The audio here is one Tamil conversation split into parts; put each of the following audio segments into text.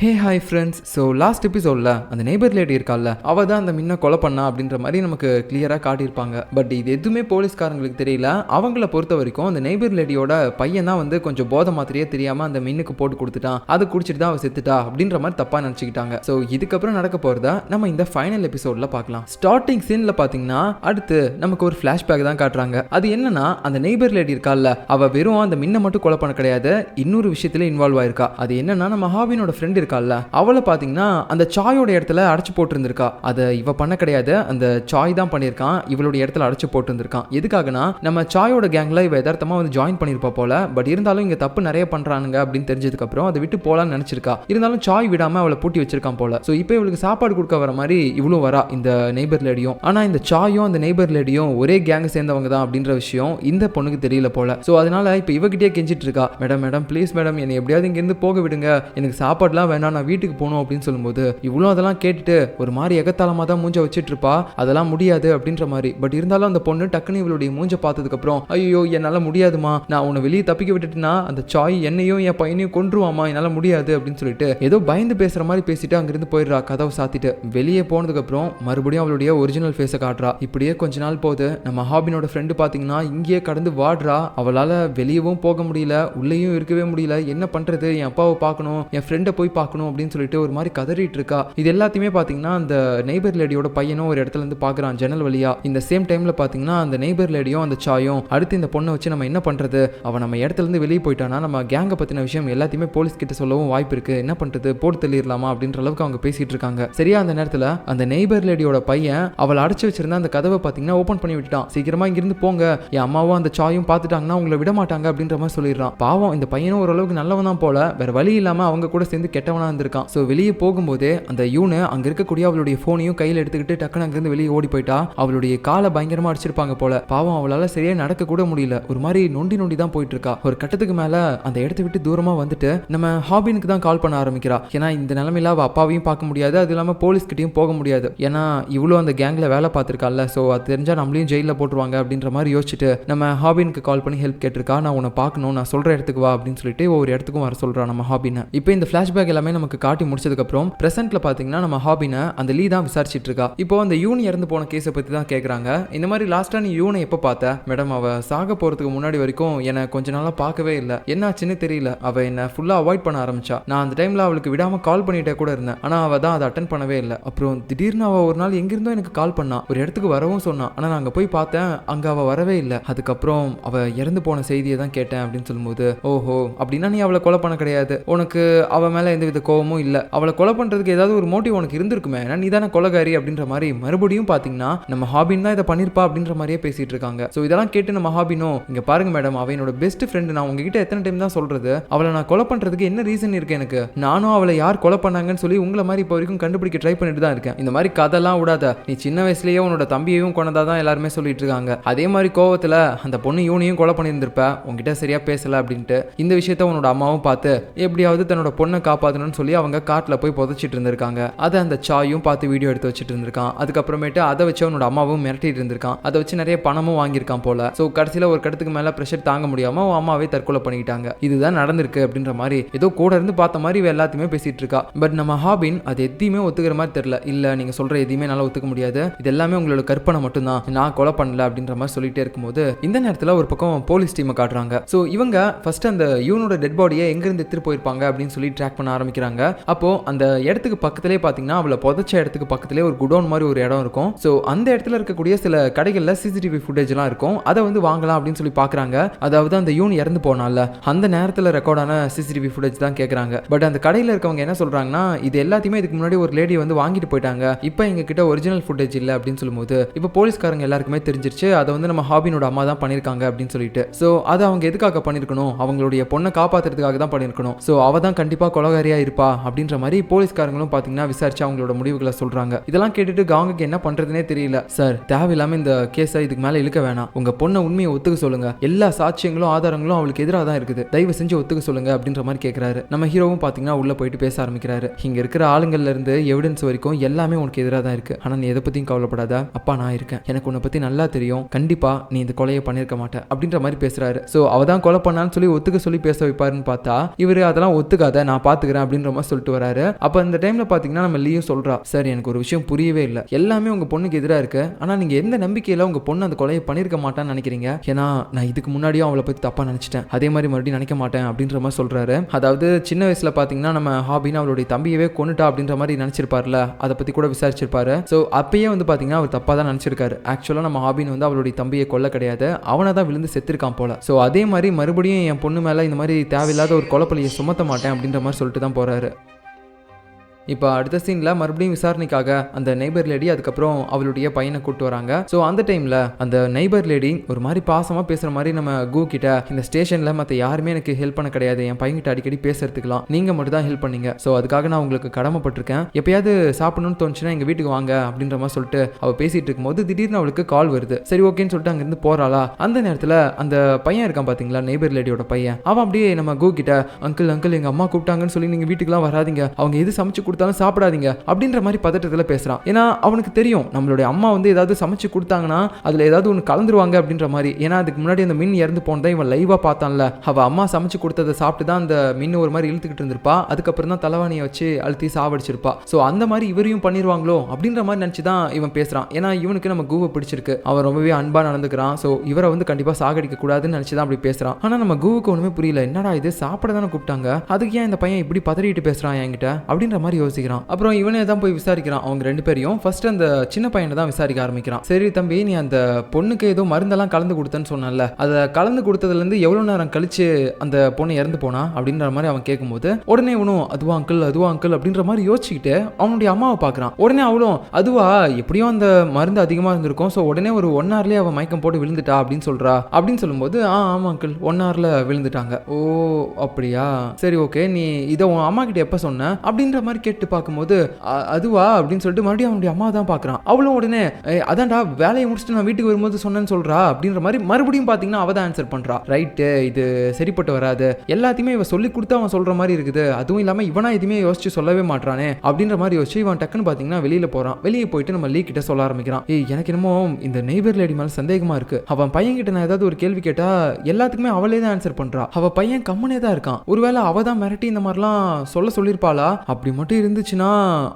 Hey hi friends. So last எபிசோடில் அந்த நெய்பர் லேடி இருக்கால, அவள் தான் அந்த மின்ன கொலை பண்ணா அப்படின்ற மாதிரி நமக்கு கிளியராக காட்டியிருப்பாங்க. பட் இது எதுவுமே போலீஸ்காரங்களுக்கு தெரியல. அவங்கள பொறுத்த வரைக்கும் அந்த நெய்பர் லேடியோட பையன் தான் வந்து கொஞ்சம் போதை மாத்திரையே தெரியாமல் அந்த மின்னுக்கு போட்டு கொடுத்துட்டான், அதை குடிச்சிட்டு தான் அவள் செத்துட்டா அப்படின்ற மாதிரி தப்பாக நினச்சிக்கிட்டாங்க. ஸோ இதுக்கப்புறம் நடக்க போகிறத நம்ம இந்த ஃபைனல் எபிசோடில் பார்க்கலாம். ஸ்டார்டிங் சீனில் பார்த்தீங்கன்னா அடுத்து நமக்கு ஒரு ஃப்ளாஷ்பேக் தான் காட்டுறாங்க. அது என்னன்னா, அந்த நெய்பர் லேடி இருக்கால, அவள் வெறும் அந்த மின்னை மட்டும் கொலை பண்ண கிடையாது, இன்னொரு விஷயத்துல இன்வால்வ் ஆயிருக்கா. அது என்னன்னா, நம்ம ஹாபினோட ஃப்ரெண்ட் இருக்கா, அவளை பாத்தீங்கன்னா அந்த சாயோட இடத்துல அடைச்சு போட்டிருந்திருக்கா. அதை இவ பண்ண கிடையாது, அந்த சாய் தான் பண்ணியிருக்கான், இவளுடைய இடத்துல அடைச்சு போட்டிருந்திருக்கான். எதுக்காகனா, நம்ம சாயோட கேங்ல இவ யதார்த்தமா வந்து ஜாயின் பண்ணிருப்பா போல. பட் இருந்தாலும் இங்க தப்பு நிறைய பண்றானுங்க அப்படின்னு தெரிஞ்சதுக்கு அப்புறம் அதை விட்டு போலான்னு நினைச்சிருக்கா. இருந்தாலும் சாய் விடாம அவளை பூட்டி வச்சிருக்கான் போல. சோ இப்போ இவளுக்கு சாப்பாடு கொடுக்க வர மாதிரி இவ்வளவு வரா இந்த நெய்பர் லேடியும். ஆனா இந்த சாயும் அந்த நெய்பர் லேடியும் ஒரே கேங் சேர்ந்தவங்க தான் அப்படின்ற விஷயம் இந்த பொண்ணுக்கு தெரியல போல. சோ அதனால இப்ப இவகிட்டே கெஞ்சிட்டு இருக்கா, மேடம் மேடம் ப்ளீஸ் மேடம், என்னை எப்படியாவது இங்க இருந்து போக விடுங்க, எனக்கு சாப்பாடுலாம் வேணாம், நான் வீட்டுக்கு போகணும் அப்படின்னு சொல்லும்போது இவ்வளோ அதெல்லாம் கேட்டுட்டு ஒரு மாதிரி எகத்தாளமாக தான் மூஞ்ச வச்சுட்டு இருப்பா. அதெல்லாம் முடியாது அப்படின்ற மாதிரி. பட் இருந்தாலும் அந்த பொண்ணு டக்குன்னு இவளுடைய மூஞ்ச பார்த்ததுக்கு அப்புறம், ஐயோ என்னால முடியாதுமா, நான் உன்னை வெளியே தப்பிக்க விட்டுட்டுனா அந்த சாய் என்னையும் என் பையனையும் கொன்றுவாமா, என்னால முடியாது அப்படின்னு சொல்லிட்டு ஏதோ பயந்து பேசுற மாதிரி பேசிட்டு அங்கிருந்து போயிடுறா. கதவை சாத்திட்டு வெளியே போனதுக்கு அப்புறம் மறுபடியும் அவளுடைய ஒரிஜினல் ஃபேஸை காட்டுறா. இப்படியே கொஞ்ச நாள் போகுது. நம்ம ஹாபினோட ஃப்ரெண்டு பாத்தீங்கன்னா இங்கேயே கடந்து வாடுறா. அவளால வெளியவும் போக முடியல, உள்ளேயும் இருக்கவே முடியல. என்ன பண்றது, என் அப்பாவை பார்க்கணும், என் ஃப்ரெண்டை போய் பார்க்கணும் அப்படின்னு சொல்லிட்டு ஒரு மாதிரி கதறிட்டு இருக்கா. இது எல்லாத்தையுமே பாத்தீங்கன்னா அந்த நெய்பர் லேடியோட பையனும் ஒரு இடத்துல இருந்து பாக்குறான் ஜன்னல் வழியா. இந்த சேம் டைம்ல பாத்தீங்கன்னா அந்த நெய்பர் லேடியும் அந்த சாயும் அடுத்து இந்த பொண்ணை வச்சு நம்ம என்ன பண்றது, அவன் நம்ம இடத்துல இருந்து வெளியே போயிட்டானா நம்ம கேங்க பத்தின விஷயம் எல்லாத்தையுமே போலீஸ் கிட்ட சொல்லவும் வாய்ப்பு இருக்கு, என்ன பண்றது, போட்டு தள்ளிடலாமா அப்படின்ற அளவுக்கு அவங்க பேசிட்டு இருக்காங்க. சரியா அந்த நேரத்துல அந்த நெய்பர் லேடியோட பையன் அவளை அடைச்சு வச்சிருந்த அந்த கதவை பாத்தீங்கன்னா ஓபன் பண்ணி விட்டுட்டான். சீக்கிரமா இங்கிருந்து போங்க, என் அம்மாவும் அந்த சாயும் பாத்துட்டாங்கன்னா உங்களை விட மாட்டாங்க அப்படின்ற மாதிரி சொல்லிடுறான். பாவம் இந்த பையனும் ஓரளவுக்கு நல்லவன் தான் போல, வேற வழி இல்லாம அவங்க கூட சேர்ந்து கெட்டவனா இருந்திருக்கான். சோ வெளியே போகும்போதே அந்த யூனு அங்க இருக்கக்கூடிய அவளுடைய போனையும் கையில் எடுத்துக்கிட்டு டக்குனு அங்கிருந்து வெளியே ஓடி போயிட்டா. அவளுடைய காலை பயங்கரமா அடிச்சிருப்பாங்க போல. பாவம் அவளால சரியா நடக்க கூட முடியல, ஒரு மாதிரி நொண்டி நொண்டி தான் போயிட்டு இருக்கா. ஒரு கட்டத்துக்கு மேல அந்த இடத்தை விட்டு தூரமா வந்துட்டு நம்ம ஹாபினுக்கு தான் கால் பண்ண ஆரம்பிக்கிறா. ஏன்னா இந்த நிலைமையில அவ அப்பாவையும் பார்க்க முடியாது, அது இல்லாம போலீஸ் கிட்டையும் போக முடியாது. ஏன்னா இவ்வளவு அந்த கேங்ல வேலை பார்த்திருக்கால, சோ அது தெரிஞ்சா நம்மளையும் ஜெயில போட்டுருவாங்க அப்படின்ற மாதிரி யோசிச்சுட்டு நம்ம ஹாபினுக்கு கால் பண்ணி ஹெல்ப் கேட்டிருக்கா. நான் உன்னை பார்க்கணும், நான் சொல்ற இடத்துக்கு வா அப்படின்னு சொல்லிட்டு ஒவ்வொரு இடத்துக்கும் வர சொல்றா நம்ம ஹாபினை. இப்போ இந்த ஃபிளாஷ்பேக் எல்லாமே நமக்கு காட்டி முடிச்சதுக்கு அப்புறம் பிரசன்ட்ல பாத்தீங்கன்னா நம்ம ஹாபினை அந்த லீ தான் விசாரிச்சிட்டு இருக்கா. இப்போ அந்த யூனி இறந்து போன கேஸை பத்தி தான் கேட்கறாங்க. இந்த மாதிரி லாஸ்டா நீ யூனை எப்ப பார்த்த? மேடம் அவ சாக போறதுக்கு முன்னாடி வரைக்கும் என்ன கொஞ்ச நாளா பார்க்கவே இல்லை, என்னாச்சுன்னு தெரியல, அவ என்ன ஃபுல்லா அவாய்ட் பண்ண ஆரம்பிச்சா. நான் அந்த டைம்ல அவளுக்கு விடாம கால் பண்ணிட்டே கூட இருந்தேன், ஆனா அவ தான் அதை அட்டன் பண்ணவே இல்லை. அப்புறம் திடீர்னு அவ ஒரு நாள் எங்கிருந்தோ எனக்கு கால் பண்ணா, ஒரு இடத்துக்கு வரவும் சொன்னா. ஆனா நான் அங்க போய் பார்த்தேன், அங்க அவ வரவே இல்லை. அதுக்கப்புறம் அவ இறந்து போன செய்தியை தான் கேட்டேன் அப்படின்னு சொல்லும்போது, ஓஹோ அப்படின்னா நீ அவளை கொலை பண்ண கிடையாது, உனக்கு அவ மேல எந்த வித கோவமும் இல்லை, அவளை கொலை பண்றதுக்கு ஏதாவது ஒரு மோட்டிவ் உனக்கு இருந்திருக்குமே, நீ தானே கொலைகாரி அப்படின்ற மாதிரி மறுபடியும் பாத்தீங்கன்னா நம்ம ஹாபின் தான் இதை பண்ணிருப்பா அப்படின்ற மாதிரியே பேசிட்டு இருக்காங்க. சோ இதெல்லாம் கேட்டு நம்ம ஹாபினோ, இங்க பாருங்க மேடம், அவ என்னோட பெஸ்ட் ஃப்ரெண்ட், நான் உங்ககிட்ட எத்தனை டைம் தான் சொல்றது, அவளை நான் கொலை பண்றதுக்கு என்ன ரீசன் இருக்கு எனக்கு, நானும் அவளை யார் கொலை பண்ணாங்கன்னு சொல்லி உங்களை மாதிரி இப்போ வரைக்கும் கண்டுபிடிக்க ட்ரை பண்ணிட்டு தான் இருக்கேன். இந்த மாதிரி கதெல்லாம் விடாத, நீ சின்ன வயசுலயே உன்னோட தம்பியையும் கொண்டதான் எல்லாருமே சொல்லிட்டு இருக்காங்க. அதே மாதிரி கோவத்துல அந்த பொண்ணு யூனையும் கொலை பண்ணியிருந்திருப்ப, உங்ககிட்ட சரியா பேசல அப்படின்ட்டு. இந்த விஷயத்த உன்னோட அம்மாவும் பார்த்து எப்படியாவது தன்னோட பொண்ணை காப்பாற்றணும்னு சொல்லி அவங்க காட்டுல போய் புதைச்சிட்டு இருந்திருக்காங்க. அதை அந்த சாயும் பார்த்து வீடியோ எடுத்து வச்சுட்டு இருந்திருக்கான். அதுக்கப்புறமேட்டு அதை வச்சு அவனோட அம்மாவும் மிரட்டிட்டு இருந்திருக்கான். அதை வச்சு நிறைய பணமும் வாங்கியிருக்கான் போல. சோ கடைசியில ஒரு கடத்துக்கு மேல பிரஷர் தாங்க முடியாம அவன் அம்மாவே தற்கொலை பண்ணிக்கிட்டாங்க. இதுதான் நடந்திருக்கு அப்படின்ற மாதிரி ஏதோ கூட இருந்து பார்த்த மாதிரி எல்லாத்தையுமே பேசிட்டு இருக்கா. பட் நம்ம ஹாபின் அது எதையுமே ஒத்துக்கிற மாதிரி தெரியல. இல்ல நீங்க சொல்ற எதையுமே நல்லா ஒத்துக்க முடியாது, இது எல்லாமே உங்களோட கற்பனை மட்டும்தான், நான் கொலை பண்ணல அப்படின்ற மாதிரி சொல்லிட்டே இருக்கும்போது இந்த நேரத்துல ஒரு பக்கம் போலீஸ் டீமை காட்டுறாங்க. சோ இவங்க ஃபர்ஸ்ட் அந்த யூனோட டெட் பாடியை எங்க இருந்து எடுத்துட்டு போயிருப்பாங்க அப்படின்னு சொல்லி ட்ராக் பண்ண ஆரம்பிக்கிறாங்க. அப்போ அந்த இடத்துக்கு பக்கத்திலே பாத்தீங்கன்னா அவளை புதைச்ச இடத்துக்கு பக்கத்திலே ஒரு குடோன் மாதிரி ஒரு இடம் இருக்கும். சோ அந்த இடத்துல இருக்கக்கூடிய சில கடைகள்ல சிசிடிவி ஃபுட்டேஜ் எல்லாம் இருக்கும், அதை வந்து வாங்கலாம் அப்படின்னு சொல்லி பாக்குறாங்க. அதாவது அந்த யூன் இறந்து போனால அந்த நேரத்துல ரெக்கார்டான சிசிடிவி ஃபுட்டேஜ் தான் கேக்குறாங்க. பட் அந்த கடையில இருக்கவங்க என்ன சொல்றாங்கன்னா, இது எல்லாத்தையுமே இதுக்கு முன்னாடி ஒரு லேடி வந்து வாங்கிட்டு போயிட்டாங்க, இப்போ எங்க கிட்ட ஒரிஜினல் ஃபுட்டேஜ் இல்ல அப்படின்னு சொல்லும்போது இப்போ போலீஸ்காரங்க எல்லாருக்குமே தெரிஞ்சிருச்சு அதை வந்து நம்ம ஹாபினோட அம்மா தான் பண்ணிருக்காங்க அப்படின்னு சொல்லிட்டு. சோ அதை அவங்க எதுக்காக பண்ணிருக்கணும், அவங்களுடைய பொண்ணை காப்பாத்துறதுக்காக தான் பண்ணிருக்கணும். சோ அவ தான் கண்டிப்பா கொலைகாரியா இருப்பா அப்படின்ற மாதிரி போலீஸ்காரங்களும் பாத்தீங்கன்னா விசாரிச்சு அவங்களோட முடிவுகளை சொல்றாங்க. இதெல்லாம் கேட்டுட்டு காங்குக்கு என்ன பண்றதுனே தெரியல. சார் தேவையில்லாம இந்த கேஸை இதுக்கு மேல இழுக்க வேணாம், உங்க பொண்ணை உண்மையை ஒத்துக்க சொல்லுங்க, எல்லா சாட்சியங்களும் ஆதாரங்களும் அவளுக்கு எதிராக தான் இருக்குது, தயவு செஞ்சு ஒத்துக்க சொல்லுங்க அப்படின்ற மாதிரி கேட்கிறாரு. நம்ம ஹீரோவும் பாத்தீங்கன்னா உள்ள போயிட்டு பேச ஆரம்பிக்கிறாரு. இங்க இருக்கிற ஆளுங்கள்ல இருந்து எவிடன்ஸ் வரைக்கும் எல்லாமே உனக்கு எதிராக தான் இருக்கு, ஆனா நீ எதை பத்தியும் கவலைப்படாத, அப்பா நான் இருக்கேன், எனக்கு உன்னை பத்தி நல்லா தெரியும், கண்டிப்பா நீ இந்த கொலையை பண்ணிருக்க மாட்டேன் அப்படின்ற மாதிரி பேசுறாரு. சோ அவதான் கொலை பண்ணான்னு சொல்லி ஒத்துக்க சொல்லி பேச வைப்பாருன்னு பார்த்தா இவரு அதெல்லாம் ஒத்துக்காத, நான் பாத்துக்கிறேன் அப்படின்ற மாதிரி சொல்லிட்டு வராரு. அப்ப இந்த டைம்ல பாத்தீங்கன்னா நம்ம லீயும் சொல்றா, சார் எனக்கு ஒரு விஷயம் புரியவே இல்லை, எல்லாமே உங்க பொண்ணுக்கு எதிராக இருக்கு, ஆனா நீங்க எந்த நம்பிக்கையில உங்க பொண்ணு அந்த கொலையை பண்ணிருக்க மாட்டான்னு நினைக்கிறீங்க? ஏன்னா நான் இதுக்கு முன்னாடியும் அவளை பத்தி தப்பா நினைச்சிட்டேன், அதே மாதிரி மறுபடியும் நினைக்க மாட்டேன் அப்படின்ற மாதிரி சொல்றாரு. அதாவது சின்ன வயசுல பாத்தீங்கன்னா நம்ம ஹாபின்னு அவளுடைய தம்பியவே கொன்னுட்டா அப்படின்ற மாதிரி நினைச்சிருப்பாருல, அதை பத்தி கூட விசாரிச்சிருப்பாரு. ஸோ அப்பயே வந்து பாத்தீங்கன்னா அவர் தப்பா தான் நினைச்சிருக்காரு. ஆக்சுவலா நம்ம ஹாபின் வந்து அவளுடைய தம்பியை கொல்ல கிடையாது, அவனை தான் விழுந்து செத்துருக்கான் போல. ஸோ அதே மாதிரி மறுபடியும் என் பொண்ணு மேல இந்த மாதிரி தேவையில்லாத ஒரு கொலைப்பழியை சுமத்த மாட்டேன் அப்படின்ற மாதிரி சொல்லிட்டு தான் போறாரு. இப்போ அடுத்த சீனில் மறுபடியும் விசாரணைக்காக அந்த நெய்பர் லேடி அதுக்கப்புறம் அவளுடைய பையனை கூப்பிட்டு வராங்க. ஸோ அந்த டைமில் அந்த நெய்பர் லேடி ஒரு மாதிரி பாசமாக பேசுகிற மாதிரி நம்ம கூ கிட்ட, இந்த ஸ்டேஷனில் மற்ற யாருமே எனக்கு ஹெல்ப் பண்ண கிடையாது, என் பையன்கிட்ட அடிக்கடி பேசுறதுக்கலாம் நீங்கள் மட்டும் தான் ஹெல்ப் பண்ணீங்க, ஸோ அதுக்காக நான் உங்களுக்கு கடமைப்பட்டிருக்கேன், எப்பயாவது சாப்பிடணும்னு தோணுச்சுன்னா எங்கள் வீட்டுக்கு வாங்க அப்படின்ற மாதிரி சொல்லிட்டு அவள் பேசிட்டு இருக்கும்போது திடீர்னு அவளுக்கு கால் வருது. சரி ஓகேன்னு சொல்லிட்டு அங்கேருந்து போகிறாளா. அந்த நேரத்தில் அந்த பையன் இருக்கான் பார்த்தீங்களா, நெய்பர் லேடியோட பையன், அவன் அப்படியே நம்ம கூ கிட்ட, அங்கிள் அங்கிள் எங்கள் அம்மா கூப்பிட்டாங்கன்னு சொல்லி நீங்கள் வீட்டுக்குலாம் வராதிங்க, அவங்க எது சமைச்சு கொடுத்தாலும் சாப்பிடாதீங்க அப்படின்ற மாதிரி பதட்டத்தில் பேசுறான். ஏன்னா அவனுக்கு தெரியும் நம்மளுடைய அம்மா வந்து ஏதாவது சமைச்சு கொடுத்தாங்கன்னா அதுல ஏதாவது ஒன்று கலந்துருவாங்க அப்படின்ற மாதிரி. ஏன்னா அதுக்கு முன்னாடி அந்த மின் இறந்து போனதை இவன் லைவா பார்த்தான்ல, அவ அம்மா சமைச்சு கொடுத்ததை சாப்பிட்டு தான் அந்த மின் ஒரு மாதிரி இழுத்துக்கிட்டு இருந்திருப்பா, அதுக்கப்புறம் தான் தலைவாணியை வச்சு அழுத்தி சாவடிச்சிருப்பா. ஸோ அந்த மாதிரி இவரையும் பண்ணிடுவாங்களோ அப்படின்ற மாதிரி நினச்சி தான் இவன் பேசுறான். ஏன்னா இவனுக்கு நம்ம கூவை பிடிச்சிருக்கு, அவன் ரொம்பவே அன்பா நடந்துக்கிறான், ஸோ இவரை வந்து கண்டிப்பா சாகடிக்க கூடாதுன்னு நினச்சி தான் அப்படி பேசுறான். ஆனா நம்ம கூவுக்கு ஒண்ணுமே புரியல, என்னடா இது சாப்பிட தானே கூப்பிட்டாங்க, அதுக்கு ஏன் இந்த பையன் இப்படி பதறிட்டு பேசுறான் என்கிட்ட அப்படின்ற மாதிரி யோசிக்கிறான். அப்புறம் இவனே தான் போய் விசாரிக்கிறான் அவங்க ரெண்டு பேரையும். ஃபர்ஸ்ட் அந்த சின்ன பையனை தான் விசாரிக்க ஆரம்பிக்கிறான். சரி தம்பி, நீ அந்த பொண்ணுக்கு ஏதோ மருந்தெல்லாம் கலந்து கொடுத்தேன்னு சொன்னல, அதை கலந்து கொடுத்ததுல இருந்து எவ்வளவு நேரம் கழிச்சு அந்த பொண்ணு இறந்து போனா அப்படின்ற மாதிரி அவன் கேட்கும்போது உடனே இவனும் அதுவா அங்கிள் அப்படின்ற மாதிரி யோசிச்சுக்கிட்டு அவனுடைய அம்மாவை பார்க்கறான். உடனே அவளும் அதுவா எப்படியும் அந்த மருந்து அதிகமா இருந்திருக்கும், ஸோ உடனே ஒரு 1 hourலயே அவன் மயக்கம் போட்டு விழுந்துட்டா அப்படின்னு சொல்றா. அப்படின்னு சொல்லும்போது ஆமா அங்கிள் 1 hourல விழுந்துட்டாங்க. ஓ அப்படியா, சரி ஓகே, நீ இதை உன் அம்மா கிட்ட எப்ப சொன்ன அப்படின்ற மாதிரி கேட்டு பார்க்கும்போது அதுவா அப்படின்னு சொல்லிட்டு மறுபடியும் அவனுடைய அம்மா தான் பார்க்கறான். அவளும் உடனே அதான்டா வேலையை முடிச்சுட்டு நான் வீட்டுக்கு வரும்போது சொன்னேன்னு சொல்றா அப்படின்ற மாதிரி மறுபடியும் பார்த்தீங்கன்னா அவ தான் ஆன்சர் பண்றா. ரைட்டு, இது சரிப்பட்டு வராது, எல்லாத்தையுமே இவ சொல்லி கொடுத்து அவன் சொல்ற மாதிரி இருக்குது, அதுவும் இல்லாம இவனா எதுவுமே யோசிச்சு சொல்லவே மாட்டானே அப்படின்ற மாதிரி யோசிச்சு இவன் டக்குன்னு பார்த்தீங்கன்னா வெளியில போறான். வெளியே போயிட்டு நம்ம லீ கிட்ட சொல்ல ஆரம்பிக்கிறான், எனக்கு என்னமோ இந்த நெய்பர் லேடி மேல சந்தேகமா இருக்கு, அவன் பையன் கிட்ட நான் ஏதாவது ஒரு கேள்வி கேட்டா எல்லாத்துக்குமே அவளே தான் ஆன்சர் பண்றா, அவ பையன் கம்மனே தான் இருக்கான், ஒருவேளை அவ தான் மிரட்டி இந்த மாதிரிலாம் சொல்லியிருப்பாளா, அப்படி மட்டும் இருந்துச்சுன்னா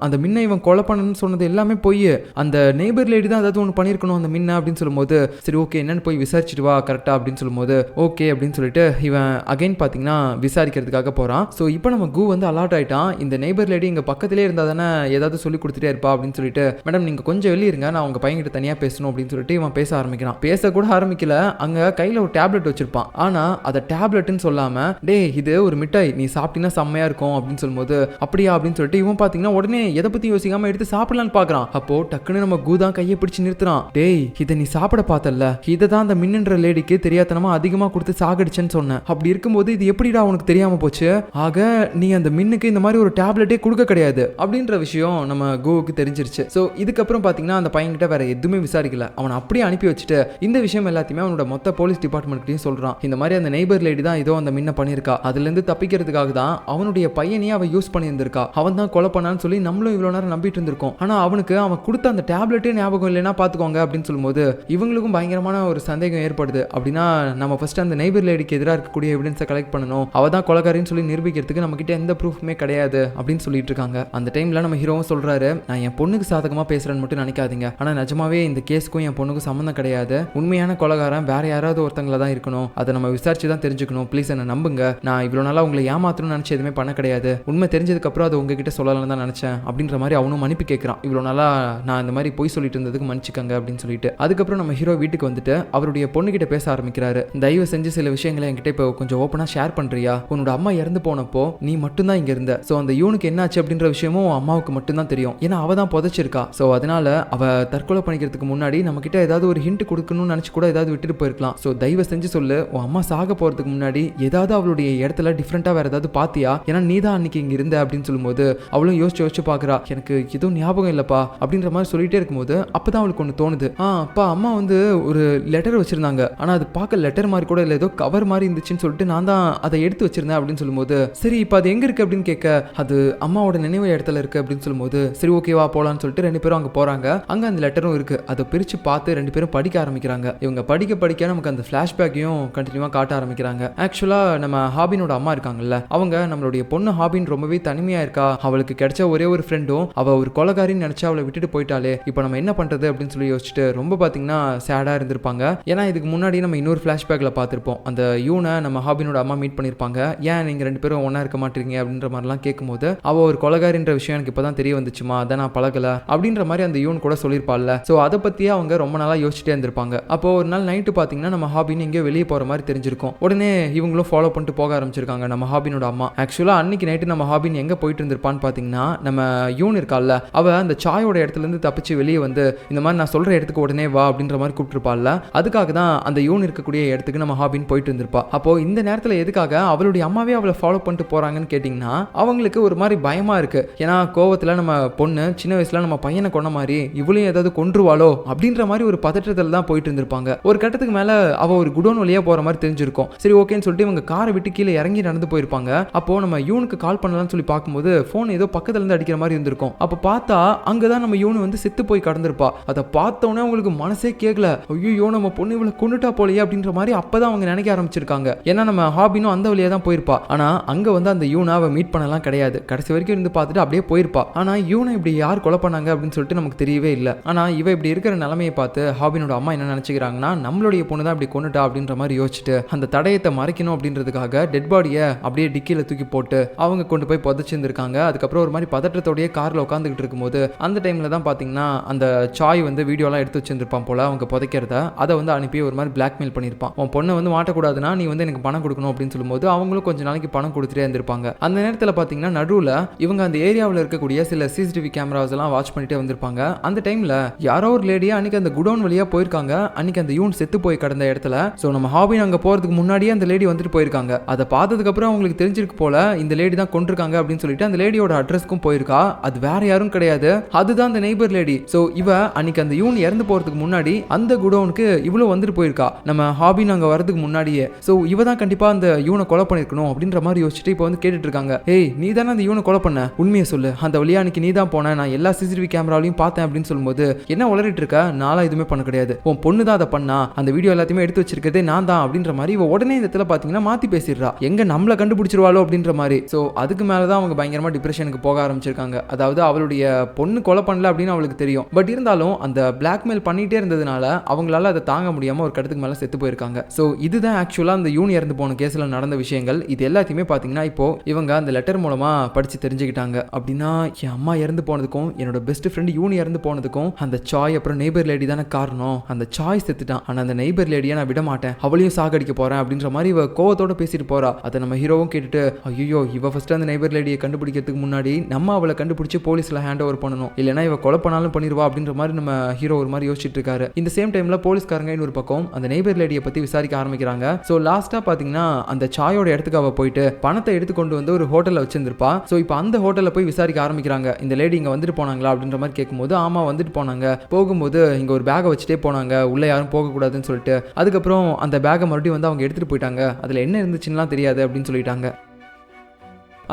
அந்த மின்னை இவன் கொலை பண்ணணும்னு சொன்னது எல்லாமே போய் அந்த நெய்பர் லேடி தான் ஏதாவது ஒன்று பண்ணியிருக்கணும் அந்த மின்ன அப்படின்னு சொல்லும்போது சரி ஓகே என்னன்னு போய் விசாரிச்சுட்டு வா கரெக்டா அப்படின்னு சொல்லும்போது ஓகே அப்படின்னு சொல்லிட்டு இவன் அகைன் பார்த்தீங்கன்னா விசாரிக்கிறதுக்காக போறான். ஸோ இப்போ நம்ம கூ வந்து அலர்ட் ஆயிட்டான், இந்த நெய்பர் லேடி இங்கே பக்கத்திலே இருந்தால் தானே ஏதாவது சொல்லி கொடுத்துட்டே இருப்பா அப்படின்னு சொல்லிட்டு, மேடம் நீங்கள் கொஞ்சம் வெளியே இருங்க, நான் உங்க பையன்கிட்ட தனியாக பேசணும் அப்படின்னு சொல்லிட்டு இவன் பேச ஆரம்பிக்கிறான். பேச கூட ஆரம்பிக்கல, அங்கே கையில் ஒரு டேப்லெட் வச்சிருப்பான், ஆனால் அதை டேப்லெட்னு சொல்லாம டே இது ஒரு மிட்டாய் நீ சாப்பிட்டீங்கன்னா செம்மையா இருக்கும் அப்படின்னு சொல்லும்போது அப்படியா அப்படின்னு சொல்லிட்டு இவன் பார்த்தீங்கன்னா உடனே எதை பத்தி யோசிக்காம எடுத்து சாப்பிடலான்னு பாக்குறான். அப்போ டக்குன்னு நம்ம கூதான் கையை பிடிச்சு நிறுத்துறான். டேய் இதை நீ சாப்பிட பார்த்தல, இதை தான் அந்த மின்ன்ற லேடிக்கு தெரியாதனமா அதிகமா கொடுத்து சாகடிச்சேன்னு சொன்னேன், அப்படி இருக்கும்போது இது எப்படிடா உனக்கு தெரியாம போச்சு, ஆக நீ அந்த மின்னுக்கு இந்த மாதிரி ஒரு டேப்லெட்டே கொடுக்க கிடையாது அப்படின்ற விஷயம் நம்ம கூவுக்கு தெரிஞ்சிருச்சு. ஸோ இதுக்கப்புறம் பாத்தீங்கன்னா அந்த பையன்கிட்ட வேற எதுவுமே விசாரிக்கல, அவனை அப்படியே அனுப்பி வச்சுட்டு இந்த விஷயம் எல்லாத்தையுமே அவனோட மொத்த போலீஸ் டிபார்ட்மெண்ட்டையும் சொல்றான். இந்த மாதிரி அந்த நெய்பர் லேடி தான் ஏதோ அந்த மின்ன பண்ணிருக்கா, அதுல இருந்து தப்பிக்கிறதுக்காக தான் அவனுடைய பையனையே அவ யூஸ் பண்ணியிருந்திருக்கா, அவன் தான் கொலை பண்ணான்னு சொல்லி நம்மளும் இவ்வளவு நேரம் நம்பிட்டு இருந்திருக்கோம், ஆனா அவனுக்கு அவன் கொடுத்த அந்த டேப்லெட்டே ஞாபகம் இல்லைன்னா பாத்துக்கோங்க அப்படின்னு சொல்லும்போது இவங்களுக்கும் பயங்கரமான ஒரு சந்தேகம் ஏற்படுது. அப்படின்னா நம்ம ஃபர்ஸ்ட் அந்த நெய்பர் லேடிக்கு எதிராக இருக்கக்கூடிய எவிடன்ஸை கலெக்ட் பண்ணணும், அவ தான் கொலைகாரின்னு சொல்லி நிரூபிக்கிறதுக்கு நம்ம கிட்ட எந்த ப்ரூஃப்மே கிடையாது அப்படின்னு சொல்லிட்டு இருக்காங்க. அந்த டைம்ல நம்ம ஹீரோவும் சொல்றாரு, நான் என் பொண்ணுக்கு சாதகமா பேசுறேன்னு மட்டும் நினைக்காதீங்க, ஆனா நிஜமாவே இந்த கேஸ்க்கும் என் பொண்ணுக்கும் சம்மந்தம் கிடையாது, உண்மையான கொலைகாரன் வேற யாராவது ஒருத்தங்கள தான் இருக்கணும், அதை நம்ம விசாரிச்சு தான் தெரிஞ்சுக்கணும், ப்ளீஸ் என்ன நம்புங்க, நான் இவ்வளவு நாளா உங்களை ஏமாத்தணும்னு நினைச்சு எதுவுமே பண்ண கிடையாது, உண்மை தெரிஞ்சதுக்கு அப்புறம் அதை உங்ககிட்ட சொல்லலாம்னு தான் நினைச்சேன் அப்படின்ற மாதிரி அவனும் மன்னிப்பு கேட்கிறான். இவ்வளவு நாளா நான் இந்த மாதிரி போய் சொல்லிட்டு இருந்ததுக்கு மன்னிச்சுக்கங்க அப்படின்னு சொல்லிட்டு அதுக்கப்புறம் நம்ம ஹீரோ வீட்டுக்கு வந்துட்டு அவருடைய பொண்ணுகிட்ட பேச ஆரம்பிக்கிறாரு. தயவு செஞ்சு சில விஷயங்களை என்கிட்ட இப்போ கொஞ்சம் ஓப்பனா ஷேர் பண்றியா, உன்னோட அம்மா இறந்து போனப்போ நீ மட்டும் தான் இங்க இருந்த, சோ அந்த யூனுக்கு என்னாச்சு அப்படின்ற விஷயமும் அம்மாவுக்கு மட்டும் தான் தெரியும், ஏன்னா அவ தான் புதைச்சிருக்கா, சோ அதனால அவ தற்கொலை பண்ணிக்கிறதுக்கு முன்னாடி நம்ம கிட்ட ஏதாவது ஒரு ஹிண்ட் கொடுக்கணும்னு நினைச்சு கூட ஏதாவது விட்டுட்டு போயிருக்கலாம், சோ தயவு செஞ்சு சொல்லு, உன் அம்மா சாக போறதுக்கு முன்னாடி ஏதாவது அவளுடைய இடத்துல டிஃப்ரெண்டா வேற ஏதாவது பாத்தியா, ஏன்னா நீ தான் அன்னைக்கு இங்க இருந்த அப்படின்னு சொல்லும்போது அவளும் யோசிச்சு பாக்குறா. எனக்கு எதுவும் ஞாபகம் இல்லப்பா அப்படின்ற மாதிரி சொல்லிட்டே இருக்கும்போது அப்பதான் அவளுக்கு ஒன்று தோணுது. அப்பா அம்மா வந்து ஒரு லெட்டர் வச்சிருந்தாங்க, ஆனா அது பார்க்க லெட்டர் மாதிரி கூட இல்லை, ஏதோ கவர் மாதிரி இருந்துச்சுன்னு சொல்லிட்டு நான் தான் அதை எடுத்து வச்சிருந்தேன் அப்படின்னு சொல்லும்போது, சரி இப்போ அது எங்க இருக்கு அப்படின்னு கேட்க, அது அம்மாவோட நினைவு இடத்துல இருக்கு அப்படின்னு சொல்லும்போது, சரி ஓகேவா போலான்னு சொல்லிட்டு 2 பேரும் அங்க போறாங்க. அங்க அந்த லெட்டரும் இருக்கு. அதை பிரிச்சு பார்த்து 2 பேரும் படிக்க ஆரம்பிக்கிறாங்க. இவங்க படிக்க நமக்கு அந்த பிளாஷ்பேக்கையும் கண்டினியூவா காட்ட ஆரம்பிக்கிறாங்க. ஆக்சுவலா நம்ம ஹாபினோட அம்மா இருக்காங்கல்ல, அவங்க நம்மளுடைய பொண்ணு ஹாபின் ரொம்பவே தனிமையா இருக்கா, அவளுக்கு கிடைச்ச ஒரே ஒரு ஃப்ரெண்டும் அவ ஒரு கொலைகாரின்னு நினைச்சு அவளை விட்டுட்டு போயிட்டாலே, இப்போ நம்ம என்ன பண்றது அப்படின்னு சொல்லி யோசிச்சுட்டு ரொம்ப பாத்தீங்கன்னா சேடா இருந்திருப்பாங்க. ஏன்னா இதுக்கு முன்னாடி நம்ம இன்னொரு பிளாஷ்பேக்ல பார்த்திருப்போம். அந்த யூனை நம்ம ஹாபினோட அம்மா மீட் பண்ணிருப்பாங்க. ஏன் நீங்க 2 பேரும் ஒண்ணா இருக்க மாட்டீங்க அப்படின்ற மாதிரிலாம் கேட்கும்போது, அவ ஒரு கொலைகாரின்ற விஷயம் எனக்கு இப்பதான் தெரிய வந்துச்சுமா, அதான் நான் பழகல அப்படின்ற மாதிரி அந்த யூன் கூட சொல்லியிருப்பாள்ல. ஸோ அதை பத்தியே அவங்க ரொம்ப நாளா யோசிச்சுட்டே இருந்திருப்பாங்க. அப்போ ஒரு நாள் நைட்டு பாத்தீங்கன்னா நம்ம ஹாபின் எங்கேயோ வெளியே போற மாதிரி தெரிஞ்சிருக்கும். உடனே இவங்களும் ஃபாலோ பண்ணிட்டு போக ஆரம்பிச்சிருக்காங்க நம்ம ஹாபினோட அம்மா. ஆக்சுவலா அன்னைக்கு நைட்டு நம்ம ஹாபின் எங்க போயிட்டு இருந்திருப்பான்னு பாத்தீங்கன்னா, நம்ம யூன் இருக்கால, அவ அந்த சாயோட இடத்துல இருந்து தப்பிச்சு வெளியே வந்து இந்த மாதிரி நான் சொல்ற இடத்துக்கு உடனே வா அப்படின்ற மாதிரி கூப்பிட்டுருப்பாள்ல, அதுக்காக தான் அந்த யூன் இருக்கக்கூடிய இடத்துக்கு நம்ம ஹாபின் போயிட்டு இருந்திருப்பா. அப்போ இந்த நேரத்தில் எதுக்காக அவளுடைய அம்மாவே அவளை ஃபாலோ பண்ணிட்டு போறாங்கன்னு கேட்டிங்கன்னா, அவங்களுக்கு ஒரு மாதிரி பயமா இருக்கு. ஏன்னா கோவத்தில் நம்ம பொண்ணு சின்ன வயசுல நம்ம பையனை கொண்ட மாதிரி இவளையும் ஏதாவது கொன்றுவாளோ அப்படின்ற மாதிரி ஒரு பதற்றத்தில் தான் போயிட்டு இருந்திருப்பாங்க. ஒரு கட்டத்துக்கு மேல அவ ஒரு குடோன் வழியா போற மாதிரி தெரிஞ்சிருக்கும். சரி ஓகேன்னு சொல்லிட்டு இவங்க காரை விட்டு கீழே இறங்கி நடந்து போயிருப்பாங்க. அப்போ நம்ம யூனுக்கு கால் பண்ணலாம்னு சொல்லி பார்க்கும்போது போன் ஏதோ பக்கத்துல இருந்து அடிக்கிற மாதிரி இருந்திருக்கும். அப்போ பார்த்தா அங்கதான் நம்ம யூனு வந்து செத்து போய் கடந்திருப்பா. அதை பார்த்தோன்னே அவங்களுக்கு மனசே கேட்கல, ஐயோ நம்ம பொண்ணு இவளை கொண்டுட்டா போலையே அப்படின்ற மாதிரி அப்பதான் அவங்க நினைக்க ஆரம்பிச்சிருக்காங்க. ஏன்னா நம்ம ஹாபினும் அந்த வழியா தான் போயிருப்பா. ஆனா அங்க வந்து அந்த யூனை அவ மீட் பண்ணலாம் கிடையாது. கடைசி வரைக்கும் இருந்து பார்த்துட்டு அப்படியே போயிருப்பா. ஆனா யூனை இப்படி யார் கொலை பண்ணாங்க அப்படின்னு சொல்லிட்டு நமக்கு தெரியவே இல்லை. ஆனா இவ இப்படி இருக்கிற நிலைமையை பார்த்து ஹாபினோட அம்மா என்ன நினைச்சுக்கிறாங்கன்னா, நம்மளுடைய பொண்ணு தான் இப்படி கொண்டுட்டா அப்படின்ற மாதிரி யோசிச்சுட்டு அந்த தடயத்தை மறைக்கணும் அப்படின்றதுக்காக டெட் பாடியை அப்படியே டிக்கில தூக்கி போட்டு அவங்க கொண்டு போய் புதைச்சிருந்திருக்காங்க. அதுக்கப்புறம் ஒரு மாதிரி பதற்றத்தோடய கார்ல உட்காந்துக்கிட்டு இருக்கும்போது அந்த டைம்ல தான் பாத்தீங்கன்னா அந்த சாய் வந்து வீடியோலாம் எடுத்து வச்சிருந்திருப்பான் போல அவங்க புதைக்கிறத. அதை வந்து அனுப்பி ஒரு மாதிரி பிளாக்மெயில் பண்ணியிருப்பான். உன் பொண்ணை வந்து மாட்டக்கூடாதுன்னா நீ வந்து எனக்கு பணம் கொடுக்கணும் அப்படின்னு சொல்லும்போது அவங்களும் கொஞ்ச நாளைக்கு பணம் கொடுத்துட்டே இருந்திருப்பாங்க. அந்த நேரத்தில் பார்த்தீங்கன்னா நடுவில் இவங்க அந்த ஏரியாவில் இருக்கக்கூடிய சில சிசிடிவி கேமராஸ் எல்லாம் வாட்ச் பண்ணிட்டே வந்திருப்பாங்க. அந்த டைம்ல யாரோ ஒரு லேடியா அன்னைக்கு அந்த குடோன் வழியா போயிருக்காங்க. அன்னைக்கு அந்த யூன் செத்து போய் கடந்த இடத்துல. ஸோ நம்ம ஹாபின் அங்கே போறதுக்கு முன்னாடியே அந்த லேடி வந்துட்டு போயிருக்காங்க. அதை பார்த்ததுக்கு அப்புறம் அவங்களுக்கு தெரிஞ்சிருக்கு போல இந்த லேடி தான் கொண்டிருக்காங்க அப்படின்னு சொல்லிட்டு அந்த லேடியோட அட்ரஸ்க்கும் போயிருக்கா. அது வேற யாரும் கிடையாது, அதுதான் அந்த நெய்பர் லேடி. ஸோ இவ அன்னைக்கு அந்த யூன் இறந்து போறதுக்கு முன்னாடி அந்த குடோனுக்கு இவ்வளவு வந்துட்டு போயிருக்கா நம்ம ஹாபின் அங்க வரதுக்கு முன்னாடியே. ஸோ இவ தான் கண்டிப்பா அந்த யூனை கொலை பண்ணிருக்கணும் அப்படின்ற மாதிரி யோசிச்சுட்டு இப்போ வந்து கேட்டுட்டு இருக்காங்க. ஏய் நீ தானே அந்த யூனை கொலை பண்ண, உண்மையை சொல்லு, அந்த வழியா அன்னைக்கு நீ தான் போன, நான் எல்லா சிசிடிவி கேமராலையும் பார்த்தேன் அப்படின்னு சொல்லும்போது, என்ன உளறிட்டு இருக்க, நாளா எதுவுமே பண்ண கிடையாது, உன் பொண்ணு தான் அதை பண்ணா, அந்த வீடியோ எல்லாத்தையுமே எடுத்து வச்சிருக்கதே நான் தான் அப்படின்ற மாதிரி இவ உடனே இந்த இடத்துல பாத்தீங்கன்னா மாத்தி பேசிடுறா, எங்க நம்மளை கண்டுபிடிச்சிருவாளோ அப்படின்ற மாதிரி. ஸோ அதுக்கு மேலதான் அவங்க பயங்கரமா டிப்ரெஷனுக்கு போக ஆரம்பிச்சிருக்காங்க. அதாவது அவளுடைய பொண்ணு கொலை பண்ணல அப்படின்னு அவளுக்கு தெரியும், பட் இருந்தாலும் அந்த பிளாக்மெயில் பண்ணிட்டே இருந்ததுனால அவங்களால அதை தாங்க முடியாம ஒரு கட்டத்துக்கு மேல செத்து போயிருக்காங்க. ஸோ இதுதான் ஆக்சுவலா அந்த யூன் இறந்து போன கேஸ்ல நடந்த விஷயங்கள். இது எல்லாத்தையுமே பாத்தீங்கன்னா இப்போ இவங்க அந்த லெட்டர் மூலமா படிச்சு தெரிஞ்சுக்கிட்டாங்க. அப்படின்னா என் அம்மா இறந்து போனதுக்கும் என்னோட பெஸ்ட் ஃப்ரெண்ட் யூன் இறந்து போனதுக்கும் அந்த சாய் அப்புறம் நெய்பர் லேடி தானே காரணம். அந்த சாய் செத்துட்டான், ஆனா அந்த நெய்பர் லேடியை நான் விட மாட்டேன், அவளையும் சாகடிக்க போறேன் அப்படின்ற மாதிரி இவ கோவத்தோட பேசிட்டு போறா. அதை நம்ம ஹீரோவும் கேட்டுட்டு, ஐயோ இவ ஃபர்ஸ்ட் அந்த நெய்பர் லேடியை கண்டுபிடிக்கிறதுக்கு முன்னாடி நம்ம அவளை கண்டுபிடிச்சு போலீஸ்ல ஹேண்ட் ஓவர் பண்ணணும், இல்லைன்னா இவ கொலை பண்ணாலும் பண்ணிடுவா அப்படின்ற மாதிரி நம்ம ஹீரோ ஒரு மாதிரி யோசிச்சுட்டு இருக்காரு. இந்த சேம் டைம்ல போலீஸ்காரங்க இன்னொரு பக்கம் அந்த நெய்பர் லேடியை பத்தி விசாரிக்க ஆரம்பிக்கிறாங்க. ஸோ லாஸ்டா பாத்தீங்கன்னா அந்த சாயோட இடத்துக்கு அவ போயிட்டு பணத்தை எடுத்து கொண்டு வந்து ஒரு ஹோட்டல்ல வச்சிருந்திருப்பா. ஸோ இப்போ அந்த ஹோட்டல்ல போய் விசாரிக்க ஆரம்பிக்கிறாங்க. இந்த லேடி இங்க வந்துட்டு போனாங்களா அப்படின்ற மாதிரி கேட்கும்போது, ஆமா வந்துட்டு போனாங்க, போகும்போது இங்க ஒரு பேக்கை வச்சுட்டே போனாங்க, உள்ள யாரும் போகக்கூடாதுன்னு சொல்லிட்டு. அதுக்கப்புறம் அந்த பேக்கை மறுபடியும் வந்து அவங்க எடுத்துட்டு போயிட்டாங்க, அதுல என்ன இருந்துச்சுன்னா தெரியாது அப்படின்னு சொல்லிட்டாங்க.